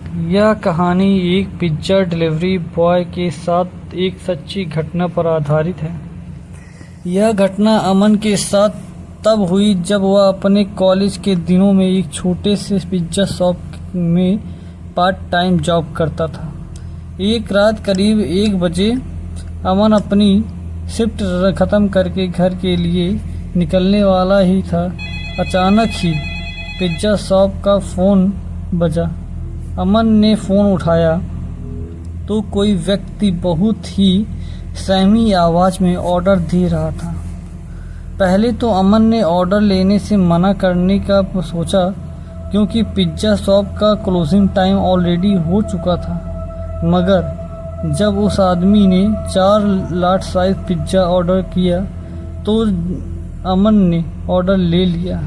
यह कहानी एक पिज्ज़ा डिलीवरी बॉय के साथ एक सच्ची घटना पर आधारित है। यह घटना अमन के साथ तब हुई जब वह अपने कॉलेज के दिनों में एक छोटे से पिज्ज़ा शॉप में पार्ट टाइम जॉब करता था। एक रात करीब 1 बजे अमन अपनी शिफ्ट ख़त्म करके घर के लिए निकलने वाला ही था। अचानक ही पिज्ज़ा शॉप का फ़ोन बजा। अमन ने फ़ोन उठाया तो कोई व्यक्ति बहुत ही सहमी आवाज़ में ऑर्डर दे रहा था। पहले तो अमन ने ऑर्डर लेने से मना करने का सोचा, क्योंकि पिज्ज़ा शॉप का क्लोजिंग टाइम ऑलरेडी हो चुका था। मगर जब उस आदमी ने 4 लार्ज साइज पिज्ज़ा ऑर्डर किया तो अमन ने ऑर्डर ले लिया,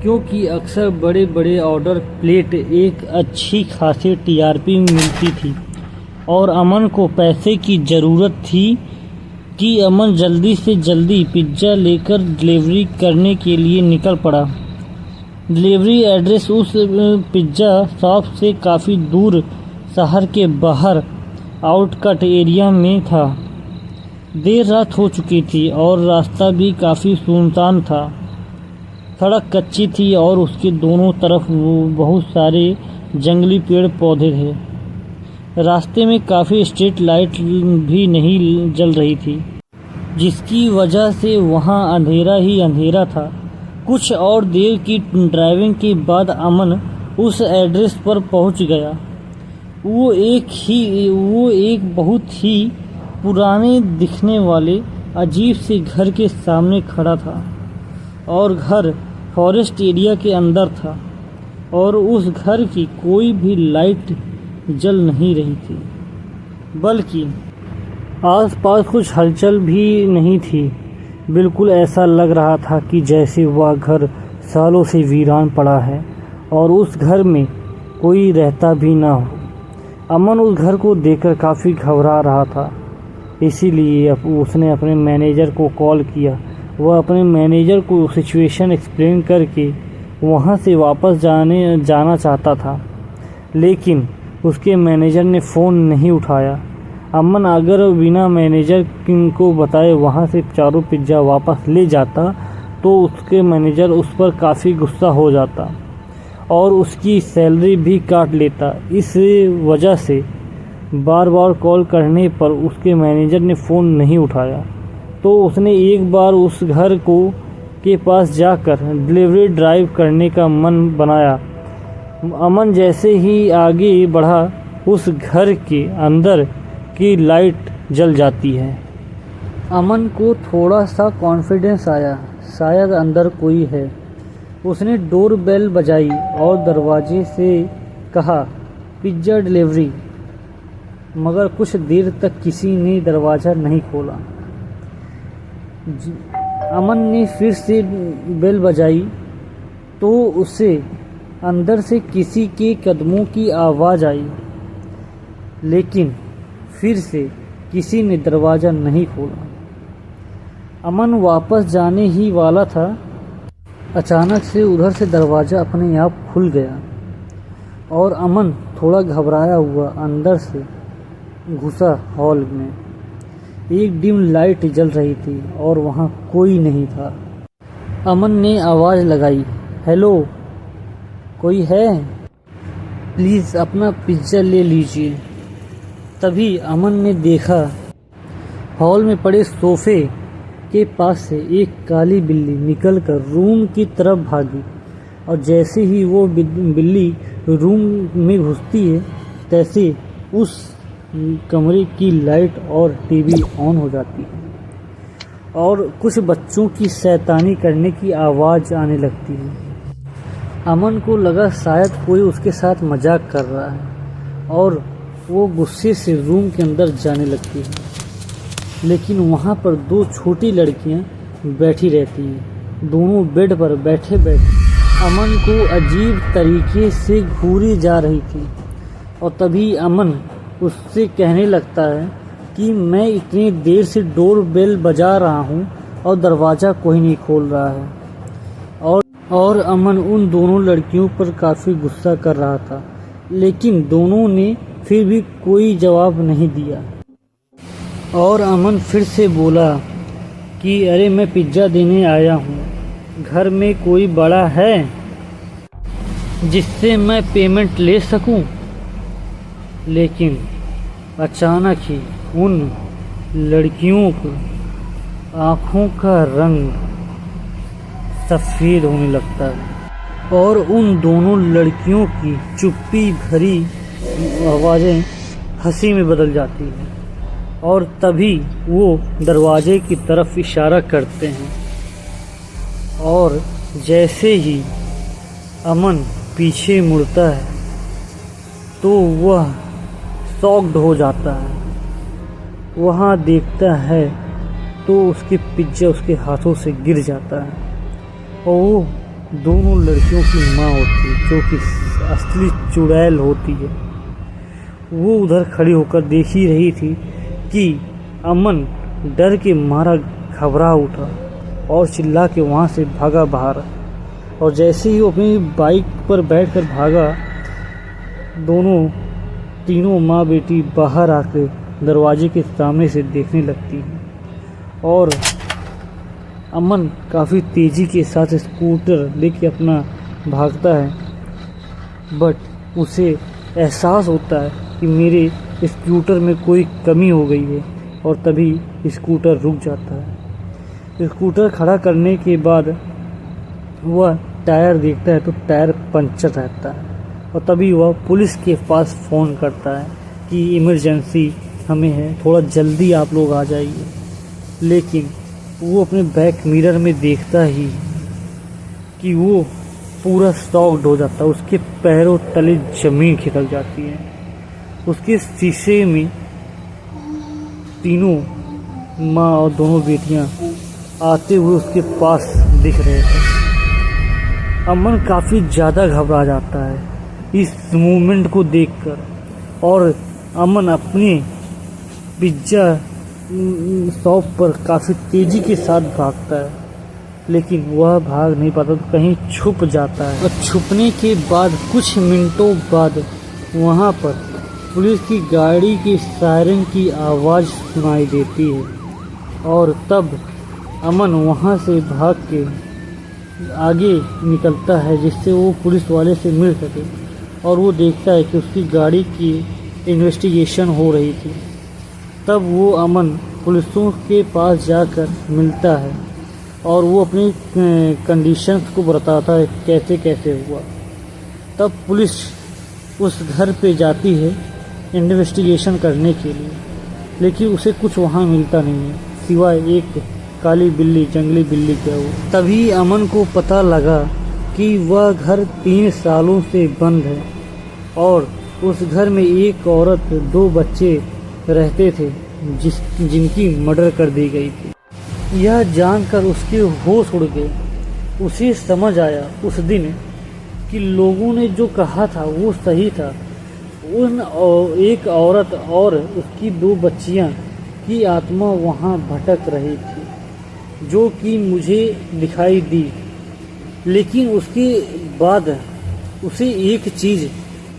क्योंकि अक्सर बड़े बड़े ऑर्डर प्लेट एक अच्छी खासी टीआरपी मिलती थी और अमन को पैसे की ज़रूरत थी कि अमन जल्दी से जल्दी पिज्ज़ा लेकर डिलीवरी करने के लिए निकल पड़ा। डिलीवरी एड्रेस उस पिज्ज़ा शॉप से काफ़ी दूर शहर के बाहर आउटकट एरिया में था। देर रात हो चुकी थी और रास्ता भी काफ़ी सुनसान था। सड़क कच्ची थी और उसके दोनों तरफ बहुत सारे जंगली पेड़ पौधे थे। रास्ते में काफ़ी स्ट्रीट लाइट भी नहीं जल रही थी, जिसकी वजह से वहाँ अंधेरा ही अंधेरा था। कुछ और देर की ड्राइविंग के बाद अमन उस एड्रेस पर पहुँच गया। वो एक बहुत ही पुराने दिखने वाले अजीब से घर के सामने खड़ा था और घर फॉरेस्ट एरिया के अंदर था और उस घर की कोई भी लाइट जल नहीं रही थी, बल्कि आसपास कुछ हलचल भी नहीं थी। बिल्कुल ऐसा लग रहा था कि जैसे वह घर सालों से वीरान पड़ा है और उस घर में कोई रहता भी ना हो। अमन उस घर को देखकर काफ़ी घबरा रहा था, इसीलिए उसने अपने मैनेजर को कॉल किया। वह अपने मैनेजर को सिचुएशन एक्सप्लेन करके वहां से वापस जाना चाहता था, लेकिन उसके मैनेजर ने फ़ोन नहीं उठाया। अमन अगर बिना मैनेजर को बताए वहां से 4 पिज्ज़ा वापस ले जाता तो उसके मैनेजर उस पर काफ़ी गुस्सा हो जाता और उसकी सैलरी भी काट लेता। इस वजह से बार बार कॉल करने पर उसके मैनेजर ने फ़ोन नहीं उठाया। तो उसने एक बार उस घर के पास जाकर डिलीवरी ड्राइव करने का मन बनाया। अमन जैसे ही आगे बढ़ा, उस घर के अंदर की लाइट जल जाती है। अमन को थोड़ा सा कॉन्फिडेंस आया, शायद अंदर कोई है। उसने डोर बेल बजाई और दरवाजे से कहा, पिज्ज़ा डिलीवरी। मगर कुछ देर तक किसी ने दरवाज़ा नहीं खोला। अमन ने फिर से बेल बजाई तो उसे अंदर से किसी के कदमों की आवाज़ आई, लेकिन फिर से किसी ने दरवाज़ा नहीं खोला। अमन वापस जाने ही वाला था, अचानक से उधर से दरवाज़ा अपने आप खुल गया और अमन थोड़ा घबराया हुआ अंदर से घुसा। हॉल में एक डिम लाइट जल रही थी और वहाँ कोई नहीं था। अमन ने आवाज़ लगाई, हेलो, कोई है? प्लीज़ अपना पिज्ज़ा ले लीजिए। तभी अमन ने देखा हॉल में पड़े सोफ़े के पास से एक काली बिल्ली निकलकर रूम की तरफ भागी और जैसे ही वो बिल्ली रूम में घुसती है, तैसे उस कमरे की लाइट और टीवी ऑन हो जाती है और कुछ बच्चों की शैतानी करने की आवाज़ आने लगती है। अमन को लगा शायद कोई उसके साथ मजाक कर रहा है और वो गुस्से से रूम के अंदर जाने लगती है, लेकिन वहाँ पर 2 छोटी लड़कियाँ बैठी रहती हैं। दोनों बेड पर बैठे बैठे अमन को अजीब तरीके से घूरी जा रही थी और तभी अमन उससे कहने लगता है कि मैं इतनी देर से डोर बेल बजा रहा हूँ और दरवाज़ा कोई नहीं खोल रहा है और और अमन उन दोनों लड़कियों पर काफ़ी गुस्सा कर रहा था, लेकिन दोनों ने फिर भी कोई जवाब नहीं दिया। और अमन फिर से बोला कि अरे मैं पिज्ज़ा देने आया हूँ, घर में कोई बड़ा है जिससे मैं पेमेंट ले सकूं। लेकिन अचानक ही उन लड़कियों की आँखों का रंग सफ़ेद होने लगता है और उन दोनों लड़कियों की चुप्पी भरी आवाज़ें हंसी में बदल जाती हैं। और तभी वो दरवाजे की तरफ इशारा करते हैं और जैसे ही अमन पीछे मुड़ता है तो वह शॉक्ड हो जाता है। वहाँ देखता है तो उसके पिज्जा उसके हाथों से गिर जाता है और वो दोनों लड़कियों की माँ होती है, जो कि असली चुड़ैल होती है। वो उधर खड़ी होकर देख ही रही थी कि अमन डर के मारा घबरा उठा और चिल्ला के वहाँ से भागा बाहर। और जैसे ही वो अपनी बाइक पर बैठकर भागा, तीनों माँ बेटी बाहर आकर दरवाजे के सामने से देखने लगती हैं। और अमन काफ़ी तेज़ी के साथ स्कूटर लेके अपना भागता है, बट उसे एहसास होता है कि मेरे स्कूटर में कोई कमी हो गई है और तभी स्कूटर रुक जाता है। स्कूटर खड़ा करने के बाद वह टायर देखता है तो टायर पंचर रहता है और तभी वह पुलिस के पास फ़ोन करता है कि इमरजेंसी हमें है, थोड़ा जल्दी आप लोग आ जाइए। लेकिन वो अपने बैक मिरर में देखता ही कि वो पूरा शॉक्ड हो जाता है। उसके पैरों तले ज़मीन खिसक जाती है। उसके शीशे में तीनों माँ और दोनों बेटियां आते हुए उसके पास दिख रहे थे। अमन काफ़ी ज़्यादा घबरा जाता है इस मूवमेंट को देखकर और अमन अपने पिज्ज़ा शॉप पर काफ़ी तेज़ी के साथ भागता है, लेकिन वह भाग नहीं पाता तो कहीं छुप जाता है। और छुपने के बाद कुछ मिनटों बाद वहाँ पर पुलिस की गाड़ी की सायरन की आवाज़ सुनाई देती है और तब अमन वहाँ से भाग के आगे निकलता है जिससे वो पुलिस वाले से मिल सके। और वो देखता है कि उसकी गाड़ी की इन्वेस्टिगेशन हो रही थी। तब वो अमन पुलिसों के पास जाकर मिलता है और वो अपनी कंडीशंस को बताता है कैसे कैसे हुआ। तब पुलिस उस घर पे जाती है इन्वेस्टिगेशन करने के लिए, लेकिन उसे कुछ वहाँ मिलता नहीं है सिवाय एक काली बिल्ली, जंगली बिल्ली क्या वो। तभी अमन को पता लगा कि वह घर 3 सालों से बंद है और उस घर में एक औरत 2 बच्चे रहते थे जिनकी मर्डर कर दी गई थी। यह जानकर उसके होश उड़ गए। उसे समझ आया उस दिन कि लोगों ने जो कहा था वो सही था। उन एक औरत और उसकी 2 बच्चियां की आत्मा वहां भटक रही थी जो कि मुझे दिखाई दी। लेकिन उसके बाद उसे एक चीज़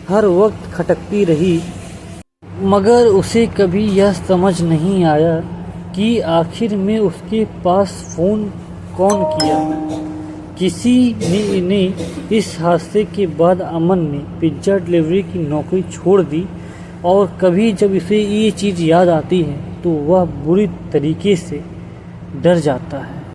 हर वक्त खटकती रही, मगर उसे कभी यह समझ नहीं आया कि आखिर में उसके पास फ़ोन कौन किया। किसी ने इस हादसे के बाद अमन ने पिज्ज़ा डिलीवरी की नौकरी छोड़ दी और कभी जब इसे ये चीज़ याद आती है तो वह बुरी तरीके से डर जाता है।